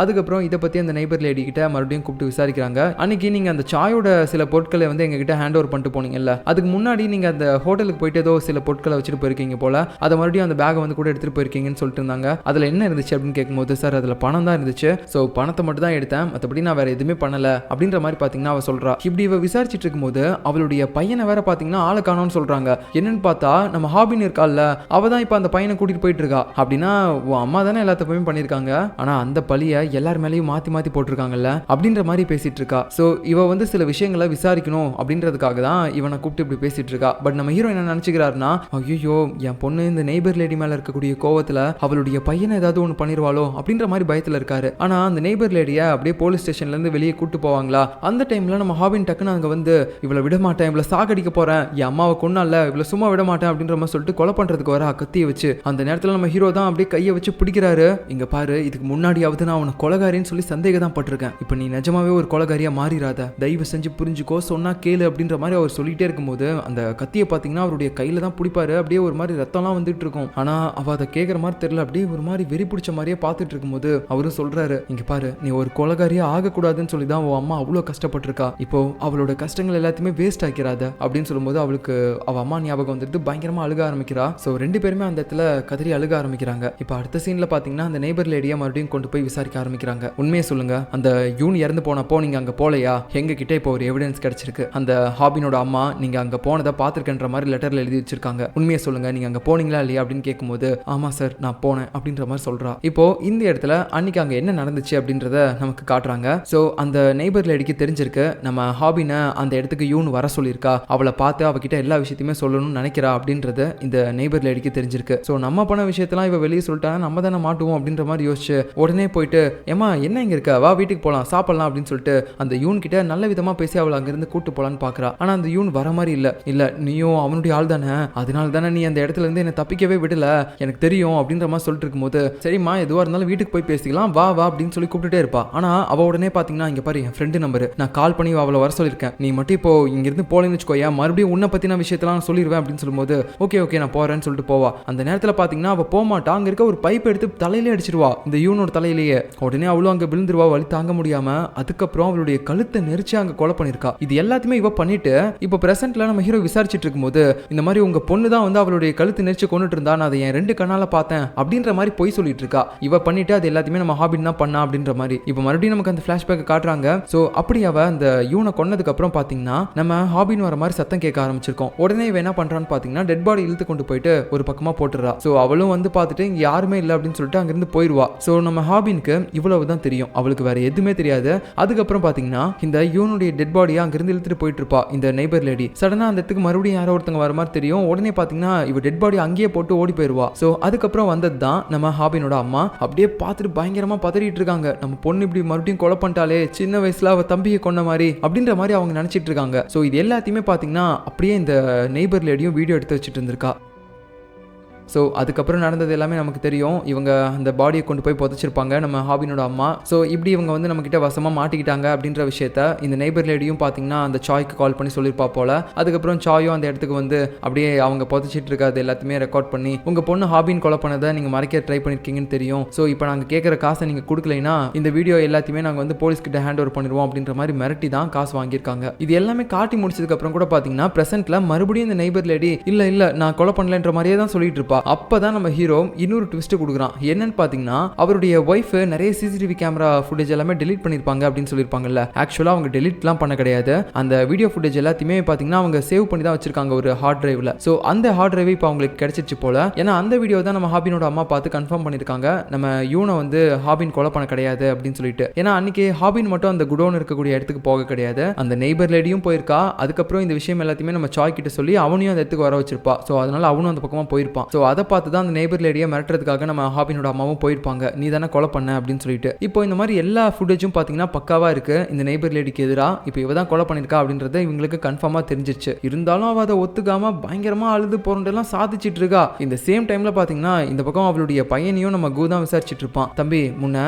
அதுக்கப்புறம் இதை பற்றி அந்த நெய்பர் லேடி கிட்ட மறுபடியும் கூப்பிட்டு விசாரிக்கிறாங்க. அன்னைக்கு நீங்கள் அந்த சாயோட சில பொருட்களை வந்து எங்ககிட்ட ஹேண்ட் ஓவர் பண்ணிட்டு போனீங்கல்ல, அதுக்கு முன்னாடி நீங்கள் அந்த ஹோட்டலுக்கு போயிட்டு ஏதோ சில பொருட்களை வச்சுட்டு போயிருக்கீங்க போல, அதை மறுபடியும் அந்த பேக்கை வந்து கூட எடுத்துகிட்டு போயிருக்கீங்கன்னு சொல்லிட்டு இருந்தாங்க. அதில் என்ன இருந்துச்சு அப்படின்னு கேட்கும்போது, சார் அதில் பணம் தான் இருந்துச்சு, ஸோ பணத்தை மட்டும் தான் எடுத்தேன், மற்றபடி நான் வேறு எதுவுமே பண்ணலை அப்படின்ற மாதிரி பார்த்தீங்கன்னா அவள் சொல்கிறா. இப்படி இவ விசாரிச்சுட்டு இருக்கும்போது அவளுடைய பையனை வேற பார்த்தீங்கன்னா ஆளை காணோன்னு சொல்கிறாங்க. என்னன்னு பார்த்தா நம்ம ஹாபின் இருக்கால்ல, அவள் தான் இப்போ அந்த பையனை கூட்டிகிட்டு போயிட்டு இருக்கா. அப்படின்னா உன் அம்மா தானே எல்லா தப்பையும் பண்ணியிருக்காங்க, ஆனால் அந்த பழியை எல்லார் மேலேயும் மாற்றி போட்டிருக்காங்கல்ல அப்படின்ற மாதிரி பேசிட்டு இருக்கா. ஸோ இவ வந்து சில விஷயங்களை விசாரிக்கணும் அப்படின்றதுக்காக தான் இவனை கூப்பிட்டு இப்படி பேசிட்டு இருக்கா. பட் நம்ம ஹீரோ என்ன நினச்சிக்கிறாருன்னா, ஐயோ என் பொண்ணு இந்த நெய்பர் லேடி மேலே இருக்கக்கூடிய கோவத்தில் அவளுடைய பையனை ஏதாவது ஒன்று பண்ணிடுவாளோ அப்படின்ற மாதிரி பயத்தில் இருக்காரு. ஆனால் அந்த நெய்பர் லேடியை அப்படியே போலீஸ் ஸ்டேஷன்லேருந்து வெளியே கூட்டு போவாங்களா, அந்த டைமில் நம்ம ஹாபின் டக்குன்னு அங்கே வந்து இவளை விட மாட்டேன், இவளை சாகடிக்க போகிறேன், என் அம்மாவை கொன்னால, இவளை சும்மா விட மாட்டேன் அப்படின்ற மாதிரி சொல்லிட்டு கொலை பண்ணுறதுக்கு வர கத்தியை வச்சு அந்த நேரத்தில் நம்ம ஹீரோ தான் அப்படியே கையை வச்சு பிடிக்கிறாரு. இங்கே பாரு, இதுக்கு முன்னாடியாவது நான் அவனை அவனை கொலகாரின்னு சொல்லி சந்தேகம் தான் பட்டிருக்கேன். இப்போ நீ நிஜமாவே ஒரு கொலகாரியா மாறிடாத, தயவு செஞ்சு புரிஞ்சுக்கோ, சொன்னா கேளு அப்படின்ற மாதிரி அவர் சொல்லிட்டே இருக்கும்போது அந்த கத்தியை பார்த்தீங்கன்னா அவருடைய கையில தான் பிடிப்பாரு. அப்படியே ஒரு மாதிரி ரத்தம்லாம் வந்துட்டு இருக்கும். ஆனா அவ அதை கேட்குற மாதிரி தெரியல, அப்படியே ஒரு மாதிரி வெறி பிடிச்ச மாதிரியே பார்த்துட்டு இருக்கும்போது அவரும் சொல்றாரு, இங்க பாரு, நீ ஒரு கொலகாரியா ஆகக்கூடாதுன்னு சொல்லி தான் உன் அம்மா அவ்வளோ கஷ்டப்பட்டிருக்கா. இப்போ அவளோட கஷ்டங்கள் எல்லாத்தையுமே வேஸ்ட் ஆக்கிறாத அப்படின்னு சொல்லும்போது அவளுக்கு அவ அம்மா ஞாபகம் வந்துட்டு பயங்கரமா அழுக ஆரம்பிக்கிறா. ஸோ ரெண்டு பேருமே அந்த இடத்துல கதறி அழுக ஆரம்பிக்கிறாங்க. இப்போ அடுத்த சீன்ல பாத்தீங்கன்னா அந்த நெய்பர் லேடியா மறுபடியும் கொண்டு போய் விசாரிக்க ஆரம்பிக்கிறாங்க. உண்மையை சொல்லுங்க, அந்த யூன் இறந்து போனப்போ நீங்க அங்க போலையா? எங்க கிட்ட இப்போ ஒரு எவிடன்ஸ் கிடைச்சிருக்கு. அந்த ஹாபினோட அம்மா நீங்க அங்க போனதை பார்த்துருக்கன்ற மாதிரி லெட்டர்ல எழுதி வச்சிருக்காங்க. உண்மையை சொல்லுங்க, நீங்க அங்க போனீங்களா இல்லையா அப்படின்னு கேட்கும்போது ஆமா சார் நான் போனேன் அப்படின்ற மாதிரி சொல்றா. இப்போ இந்த இடத்துல அன்னைக்கு அங்க என்ன நடந்துச்சு அப்படின்றத நமக்கு காட்டுறாங்க. ஸோ அந்த நெய்பர் லேடிக்கு தெரிஞ்சிருக்கு நம்ம ஹாபினை அந்த இடத்துக்கு யூன் வர சொல்லியிருக்கா, அவளை பார்த்து அவகிட்ட எல்லா விஷயத்தையுமே சொல்லணும்னு நினைக்கிறா அப்படின்றது இந்த நெய்பர் லேடிக்கு தெரிஞ்சிருக்கு. ஸோ நம்ம பண்ண விஷயத்தெல்லாம் இவ வெளியே சொல்லிட்டா நம்ம தானே மாட்டுவோம் அப்படின்ற மாதிரி யோசிச்சு உடனே போயிட்டு ஏமா என்ன இங்க இருக்க, வா வீட்டுக்கு போகலாம் சாப்பிடலாம் அப்படின்னு சொல்லிட்டு அந்த யூன் கிட்ட நல்ல விதமா பேசி அவளை அங்கிருந்து கூட்டு போலான்னு பாக்குறா. ஆனா அந்த யூன் வர மாதிரி இல்ல நீயும் அவனுடைய ஆள் தானே, அதனால தானே நீ அந்த இடத்துல இருந்து என்ன தப்பிக்கவே விடல, எனக்கு தெரியும் அப்படின்ற மாதிரி சொல்லிட்டு இருக்கும்போது சரிம்மா எதுவா இருந்தாலும் வீட்டுக்கு போய் பேசிக்கலாம் வா வா அப்படின்னு சொல்லி கூப்பிட்டுட்டே இருப்பா. ஆனா அவ உடனே பாத்தீங்கன்னா இங்க பாரு என் ஃப்ரெண்டு நம்பரு, நான் கால் பண்ணி அவளை வர சொல்லியிருக்கேன், நீ மட்டும் இப்போ இங்க இருந்து போலேன்னு வச்சுக்கோயா, மறுபடியும் உன்னை பத்தின விஷயத்தெல்லாம் சொல்லிடுவேன் அப்படின்னு சொல்லும்போது ஓகே நான் போறேன்னு சொல்லிட்டு போவா. அந்த நேரத்துல பாத்தீங்கன்னா அவ போமாட்டா, அங்க இருக்க ஒரு பைப் எடுத்து தலையிலே அடிச்சிருவா, இந்த யூனோட தலையிலேயே. உடனே அவளும் அங்க விழுந்துருவா வலி தாங்க முடியாம. அதுக்கப்புறம் அவளுடைய கழுத்தை நெரிச்சு அங்க கொலை பண்ணிருக்கா. இது எல்லாத்தையுமே இவ பண்ணிட்டு இப்போ பிரசன்ட்ல நம்ம ஹீரோ விசாரிச்சுட்டு இருக்கும்போது இந்த மாதிரி உங்க பொண்ணு தான் வந்து அவளுடைய கழுத்து நெரிச்சு கொண்டுட்டு இருந்தா, நான் அதை என் 2 கண்ணால பார்த்தேன் அப்படின்ற மாதிரி போய் சொல்லிட்டு இருக்கா. இவ பண்ணிட்டு அது எல்லாத்தையுமே நம்ம ஹாபின் தான் பண்ணா அப்படின்ற மாதிரி. இப்போ மறுபடியும் நமக்கு அந்த பிளாஷ்பேக் காட்டுறாங்க. ஸோ அப்படி அவ அந்த யூனை கொன்னதுக்கு அப்புறம் பாத்தீங்கன்னா நம்ம ஹாபின் வர மாதிரி சத்தம் கேட்க ஆரம்பிச்சிருக்கோம். உடனே இவ என்ன பண்றான்னு பாத்தீங்கன்னா டெட் பாடி இழுத்து கொண்டு போயிட்டு ஒரு பக்கமா போட்டுறா. ஸோ அவளும் வந்து பார்த்துட்டு இங்க யாருமே இல்லை அப்படின்னு சொல்லிட்டு அங்கிருந்து போயிடுவா. ஸோ நம்ம ஹாபினுக்கு இவ்வளவு தான் தெரியும், அவளுக்கு வேற எதுவுமே தெரியாது. அதுக்கப்புறம் பாத்தீங்கன்னா இந்த யூனுடைய டெட் பாடியை அங்கிருந்து இழுத்துட்டு போயிட்டு இருப்பா இந்த நெய்பர் லேடி. சடனா அந்த இடத்துக்கு மறுபடியும் யாரோ ஒருத்தங்க வர மாதிரி தெரியும். உடனே பாத்தீங்கன்னா இவ டெட் பாடி அங்கேயே போட்டு ஓடி போயிருவா. ஸோ அதுக்கப்புறம் வந்தது தான் நம்ம ஹாபினோட அம்மா. அப்படியே பார்த்துட்டு பயங்கரமா பதறிட்டு இருக்காங்க, நம்ம பொண்ணு இப்படி மறுபடியும் கொலை பண்ணிட்டாலே, சின்ன வயசுல அவ தம்பியை கொண்ட மாதிரி அப்படின்ற மாதிரி அவங்க நினைச்சிட்டு இருக்காங்க. ஸோ இது எல்லாத்தையுமே பாத்தீங்கன்னா அப்படியே இந்த நெய்பர் லேடியும் வீடியோ எடுத்து வச்சுட்டு இருந்திருக்கா. ஸோ அதுக்கப்புறம் நடந்தது எல்லாமே நமக்கு தெரியும். இவங்க அந்த பாடியை கொண்டு போய் புதைச்சிருப்பாங்க நம்ம ஹாபினோட அம்மா. ஸோ இப்படி இவங்க வந்து நம்மக்கிட்ட வசமாக மாட்டிக்கிட்டாங்க அப்படின்ற விஷயத்த இந்த நெய்பர் லேடியும் பார்த்தீங்கன்னா அந்த சாய்க்கு கால் பண்ணி சொல்லியிருப்பா போல. அதுக்கப்புறம் சாயும் அந்த இடத்துக்கு வந்து அப்படியே அவங்க புதைச்சிட்டு இருக்காது எல்லாத்தையுமே ரெக்கார்ட் பண்ணி உங்கள் பொண்ணு ஹாபின் கொலை பண்ணதை நீங்கள் மறைக்க ட்ரை பண்ணியிருக்கீங்கன்னு தெரியும். ஸோ இப்போ நாங்கள் கேட்குற காசை நீங்கள் கொடுக்கலைன்னா இந்த வீடியோ எல்லாத்தையுமே நாங்கள் வந்து போலீஸ்கிட்ட ஹேண்ட் ஓவர் பண்ணிடுவோம் அப்படின்ற மாதிரி மிரட்டி தான் காசு வாங்கியிருக்காங்க. இது எல்லாமே காட்டி முடிச்சதுக்கப்புறம் கூட பார்த்தீங்கன்னா ப்ரெசென்ட்ல மறுபடியும் இந்த நெய்பர் லேடி இல்லை நான் கொலை பண்ணலன்ற மாதிரியே தான் சொல்லிட்டு இருப்பா. அப்பதான் நம்ம ஹீரோ இன்னொரு ட்விஸ்ட் கொடுக்குறான். என்னன்னு பாத்தீங்கன்னா அவருடைய ஒய்ஃப் நிறைய சிசிடிவி கேமரா ஃபுட்டேஜ் எல்லாமே டெலீட் பண்ணிருப்பாங்க அப்படின்னு சொல்லியிருப்பாங்கல்ல. ஆக்சுவலா அவங்க டெலீட்லாம் பண்ண கிடையாது. அந்த வீடியோ ஃபுட்டேஜ் எல்லாத்தையுமே பாத்தீங்கன்னா அவங்க சேவ் பண்ணி தான் வச்சிருக்காங்க ஒரு ஹார்ட் டிரைவ்ல. ஸோ அந்த ஹார்ட் டிரைவ் இப்போ அவங்களுக்கு கிடைச்சிச்சு போல. ஏன்னா அந்த வீடியோ தான் நம்ம ஹாபினோட அம்மா பார்த்து கன்ஃபார்ம் பண்ணிருக்காங்க, நம்ம யூனை வந்து ஹாபின் கொலை பண்ண கிடையாது அப்படின்னு சொல்லிட்டு. ஏன்னா அன்னைக்கு ஹாபின் மட்டும் அந்த குடோன் இருக்கக்கூடிய இடத்துக்கு போக கிடையாது, அந்த நெய்பர் லேடியும் போயிருக்கா. அதுக்கப்புறம் இந்த விஷயம் எல்லாத்தையுமே நம்ம சாய் கிட்ட சொல்லி அவனையும் அந்த இடத்துக்கு வர வச்சிருப்பா. ஸோ அதனால அவனும் அந்த பக்கமா போயிருப்பான். ஸோ அதை பார்த்து தான் அந்த நெய்பர் லேடியை மிரட்டுறதுக்காக நம்ம ஹாபினோட அம்மாவும் போயிருப்பாங்க, நீ தானே கொலை பண்ண அப்படின்னு சொல்லிட்டு. இப்போ இந்த மாதிரி எல்லா ஃபுட்டேஜும் பார்த்தீங்கன்னா பக்காவா இருக்கு இந்த நெய்பர் லேடிக்கு எதிராக. இப்போ இவ தான் கொலை பண்ணிருக்கா அப்படின்றது இவங்களுக்கு கன்ஃபார்மா தெரிஞ்சிருச்சு. இருந்தாலும் அவ அதை ஒத்துக்காம பயங்கரமா அழுது போறதெல்லாம் சாதிச்சிட்டு இருக்கா. இந்த சேம் டைம்ல பாத்தீங்கன்னா இந்த பக்கம் அவளுடைய பையனையும் நம்ம கூதான் விசாரிச்சுட்டு இருப்பான். தம்பி முன்ன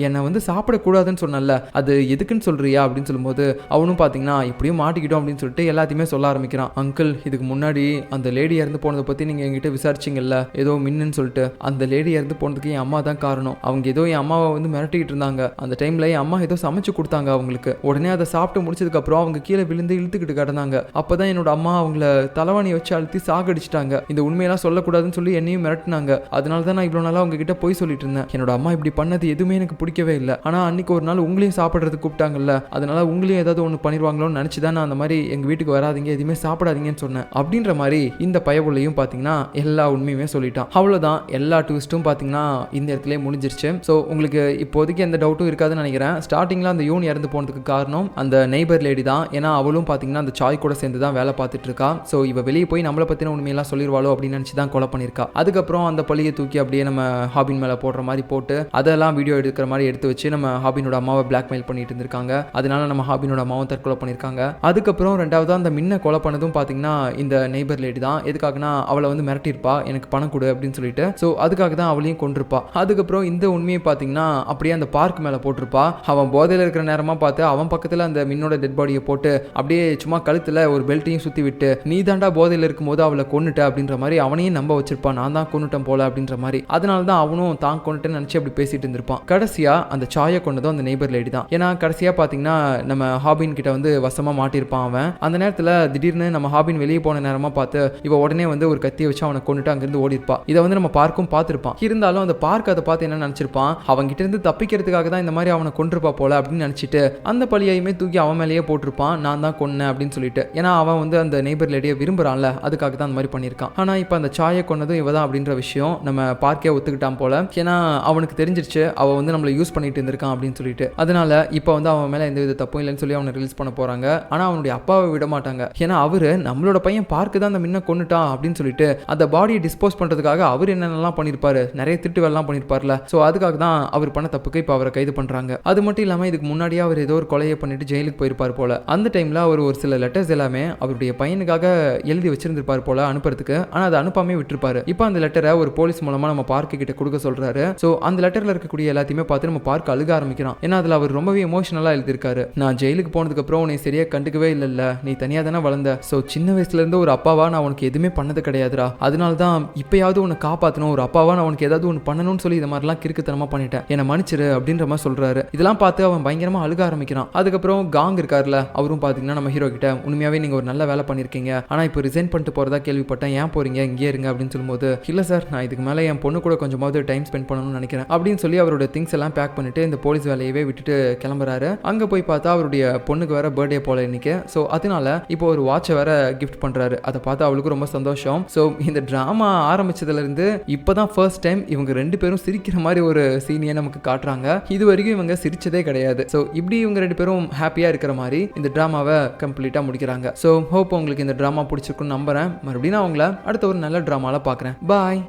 என்னை வந்து சாப்பிடக்கூடாதுன்னு சொன்னல, அது எதுக்குன்னு சொல்றியா அப்படின்னு சொல்லும்போது அவனும் பாத்தீங்கன்னா இப்படியும் மாட்டிக்கிட்டோம் அப்படின்னு சொல்லிட்டு எல்லாத்தையுமே சொல்ல ஆரம்பிக்கிறான். அங்கிள் இதுக்கு முன்னாடி அந்த லேடி இறந்து போனதை பத்தி நீங்க என்கிட்ட விசாரிச்சிங்கல்ல, ஏதோ மின்னு சொல்லிட்டு, அந்த லேடி இறந்து போனதுக்கு என் அம்மா தான் காரணம். அவங்க ஏதோ என் அம்மாவை வந்து மிரட்டிக்கிட்டு இருந்தாங்க. அந்த டைம்ல என் அம்மா ஏதோ சமைச்சு கொடுத்தாங்க அவங்களுக்கு. உடனே அதை சாப்பிட்டு முடிச்சதுக்கு அப்புறம் அவங்க கீழே விழுந்து இழுத்துக்கிட்டு கிடந்தாங்க. அப்பதான் என்னோட அம்மா அவங்கள தலைவாணியை வச்சு அழுத்தி சாகடிச்சிட்டாங்க. இந்த உண்மையெல்லாம் சொல்லக்கூடாதுன்னு சொல்லி என்னையும் மிரட்டினாங்க. அதனால தான் நான் இவ்வளவு நாளா அவங்க கிட்ட போய் சொல்லிட்டு இருந்தேன். என்னோட அம்மா இப்படி பண்ணது எதுவுமே எனக்கு பிடிக்கவே இல்லை. ஆனா அன்னைக்கு ஒரு நாள் உங்களையும் சாப்பிட்றதுக்கு கூப்பிட்டாங்கல்ல, அதனால உங்களையும் ஏதாவது ஒன்று பண்ணிடுவாங்களோன்னு நினைச்சுதான் நான் அந்த மாதிரி எங்க வீட்டுக்கு வராதிங்க, எதுவுமே சாப்பிடாதீங்கன்னு சொன்னேன் அப்படின்ற மாதிரி இந்த பயவுள்ளையும் பாத்தீங்கன்னா எல்லா உண்மையுமே சொல்லிட்டான். அவ்வளவுதான், எல்லா ட்விஸ்ட்டும் பாத்தீங்கன்னா இந்த இடத்துல முடிஞ்சிருச்சு. ஸோ உங்களுக்கு இப்போதைக்கு எந்த டவுட்டும் இருக்காதுன்னு நினைக்கிறேன். ஸ்டார்டிங்ல அந்த யூன் இறந்து போனதுக்கு காரணம் அந்த நெய்பர் லேடி தான். ஏன்னா அவளும் பாத்தீங்கன்னா அந்த சாய் கூட சேர்ந்து தான் வேலை பார்த்துட்டு இருக்கா. ஸோ இவ வெளியே போய் நம்மளை பத்தின உண்மையெல்லாம் சொல்லிடுவாளோ அப்படின்னு நினைச்சு தான் கொலை பண்ணிருக்கா. அதுக்கப்புறம் அந்த பழியை தூக்கி அப்படியே நம்ம ஹாபின் மேல போடுற மாதிரி போட்டு அதெல்லாம் வீடியோ எடுக்கிற மாதிரி எடுத்து வச்சு நம்ம ஹாபினோட அம்மாவை பிளாக்மெயில் பண்ணிட்டு இருந்திருக்காங்க. அதனால நம்ம ஹாபினோட அம்மாவும் தற்கொலை பண்ணிருக்காங்க. அதுக்கப்புறம் ரெண்டாவது அந்த மின்ன கொலை பண்ணதும் பாத்தீங்கன்னா இந்த நெய்பர் லேடி தான். எதுக்காகனா அவளை வந்து மிரட்டிருப்பா, எனக்கு எனக்கு பணம் கொடு அப்படின்னு சொல்லிட்டு. ஸோ அதுக்காக தான் அவளையும் கொண்டிருப்பா. அதுக்கப்புறம் இந்த உண்மையை பார்த்தீங்கன்னா அப்படியே அந்த பார்க் மேலே போட்டிருப்பா. அவன் போதையில் இருக்கிற நேரமாக பார்த்து அவன் பக்கத்தில் அந்த மின்னோட டெட் பாடியை போட்டு அப்படியே சும்மா கழுத்தில் ஒரு பெல்ட்டையும் சுற்றி விட்டு நீ தாண்டா போதையில் இருக்கும்போது அவளை கொன்னுட்ட அப்படின்ற மாதிரி அவனையும் நம்ப வச்சிருப்பான். நான் தான் கொன்னுட்டேன் போல அப்படின்ற மாதிரி. அதனால தான் அவனும் தான் கொன்னுட்டேன்னு நினச்சி அப்படி பேசிட்டு இருந்திருப்பான். கடைசியா அந்த சாயை கொண்டதும் அந்த நெய்பர் லேடி தான். ஏன்னா கடைசியா பார்த்தீங்கன்னா நம்ம ஹாபின் கிட்ட வந்து வசமா மாட்டிருப்பான் அவன். அந்த நேரத்தில் திடீர்னு நம்ம ஹாபின் வெளியே போன நேரமா பார்த்து இவ உடனே வந்து ஒரு கத்தியை வச்சு அவனை கொண்டுட்டு அங்கிருந்து ஓடிருப்பா. இதை வந்து நம்ம பார்க்கும் பார்த்திருப்பான். இருந்தாலும் அந்த பார்க் அதை பார்த்து என்ன நினைச்சிருப்பான், அவங்க கிட்ட இருந்து தப்பிக்கிறதுக்காக தான் இந்த மாதிரி அவனை கொண்டிருப்பா போல அப்படின்னு நினைச்சிட்டு அந்த பழியையுமே தூக்கி அவன் மேலேயே போட்டிருப்பான். நான் தான் கொன்னேன் அப்படின்னு சொல்லிட்டு. ஏன்னா அவன் வந்து அந்த நெய்பர் லேடியை விரும்புறான்ல, அதுக்காக தான் அந்த மாதிரி பண்ணியிருக்கான். ஆனா இப்போ அந்த சாயை கொன்னதும் இவ தான் அப்படின்ற விஷயம் நம்ம பார்க்கே ஒத்துக்கிட்டான் போல. ஏன்னா அவனுக்கு தெரிஞ்சிருச்சு அவ வந்து நம்மளை யூஸ் பண்ணிட்டு இருந்திருக்கான் அப்படின்னு சொல்லிட்டு. அதனால இப்போ வந்து அவன் மேல எந்த வித தப்பும் இல்லைன்னு சொல்லி அவனை ரிலீஸ் பண்ண போறாங்க. ஆனா அவனுடைய அப்பாவை விட மாட்டாங்க. ஏன்னா அவரு நம்மளோட பையன் பார்க்கு தான் அந்த மின்ன கொன்னுட்டான் அப்படின்னு சொல்லிட்டு அந்த பாடியை டிஸ்போஸ் பண்றதுக்காக அவர் என்னென்னலாம் பண்ணிருப்பாரு, நிறைய திட்டு வேலைலாம் பண்ணிருப்பார்ல. ஸோ அதுக்காக தான் அவர் பண்ண தப்புக்கு இப்போ அவரை கைது பண்றாங்க. அது மட்டும் இல்லாம இதுக்கு முன்னாடியே அவர் ஏதோ ஒரு கொலையை பண்ணிட்டு ஜெயிலுக்கு போயிருப்பார் போல. அந்த டைம்ல அவர் ஒரு சில லெட்டர்ஸ் எல்லாமே அவருடைய பையனுக்காக எழுதி வச்சிருந்திருப்பார் போல அனுப்புறதுக்கு. ஆனா அதை அனுப்பாமே விட்டுருப்பாரு. இப்போ அந்த லெட்டரை ஒரு போலீஸ் மூலமா நம்ம பார்க்கு கிட்ட கொடுக்க சொல்றாரு. ஸோ அந்த லெட்டர்ல இருக்கக்கூடிய எல்லாத்தையுமே பார்த்து நம்ம பார்க்க அழுக ஆரம்பிக்கிறான். ஏன்னா அதுல அவர் ரொம்பவே எமோஷனலா எழுதியிருக்காரு. நான் ஜெயிலுக்கு போனதுக்கு அப்புறம் உன்னை சரியா கண்டுக்கவே இல்லைல்ல, நீ தனியா தானே வளர்ந்த. ஸோ சின்ன வயசுல இருந்து ஒரு அப்பாவா நான் உனக்கு எதுவுமே பண்ணது கிடையாதுடா. அதனால தான் இப்பயாவது உன்னை காப்பாற்றணும், ஒரு அப்பாவா நான் உனக்கு ஏதாவது ஒன்று பண்ணணும்னு சொல்லி இந்த மாதிரிலாம் கிறுக்குத்தனமா பண்ணிட்டேன், என்னை மன்னிச்சிரு அப்படின்ற மாதிரி சொல்றாரு. இதெல்லாம் பார்த்து அவன் பயங்கரமா அழுக ஆரம்பிக்கிறான். அதுக்கப்புறம் காங் இருக்காருல, அவரும் பாத்தீங்கன்னா நம்ம ஹீரோ கிட்ட உண்மையாவே நீங்க ஒரு நல்ல வேலை பண்ணிருக்கீங்க, ஆனா இப்போ ரிசைன் பண்ணிட்டு போறதா கேள்விப்பட்டேன், ஏன் போறீங்க, இங்கே இருங்க அப்படின்னு சொல்லும்போது இல்ல சார் நான் இதுக்கு மேல என் பொண்ணு கூட கொஞ்சமாவது டைம் ஸ்பெண்ட் பண்ணணும்னு நினைக்கிறேன் அப்படின்னு சொல்லி அவரோட திங்ஸ் எல்லாம் பேக் பண்ணிட்டு இந்த போலீஸ் வேலையவே விட்டுட்டு கிளம்புறாரு. அங்க போய் பார்த்தா அவருடைய பொண்ணுக்கு வேற பர்த்டே போல இன்னைக்கு. ஸோ அதனால இப்போ ஒரு வாட்சை வேற கிஃப்ட் பண்றாரு. அதை பார்த்து அவளுக்கு ரொம்ப சந்தோஷம். ஸோ இந்த டிராமா ஆரம்பிச்சதுல இருந்து இப்பதான் ஃபர்ஸ்ட் டைம் இவங்க ரெண்டு பேரும் சிரிக்கிற மாதிரி ஒரு சீனியை நமக்கு காட்டுறாங்க. இது வரைக்கும் இவங்க சிரிச்சதே கிடையாது. ஸோ இப்படி இவங்க ரெண்டு பேரும் ஹாப்பியா இருக்கிற மாதிரி இந்த டிராமாவை கம்ப்ளீட்டா முடிக்கிறாங்க. ஸோ ஹோப் உங்களுக்கு இந்த டிராமா பிடிச்சிருக்குன்னு நம்புறேன். மறுபடியும் நான் உங்களை அடுத்த ஒரு நல்ல டிராமால பார்க்குறேன். பாய்.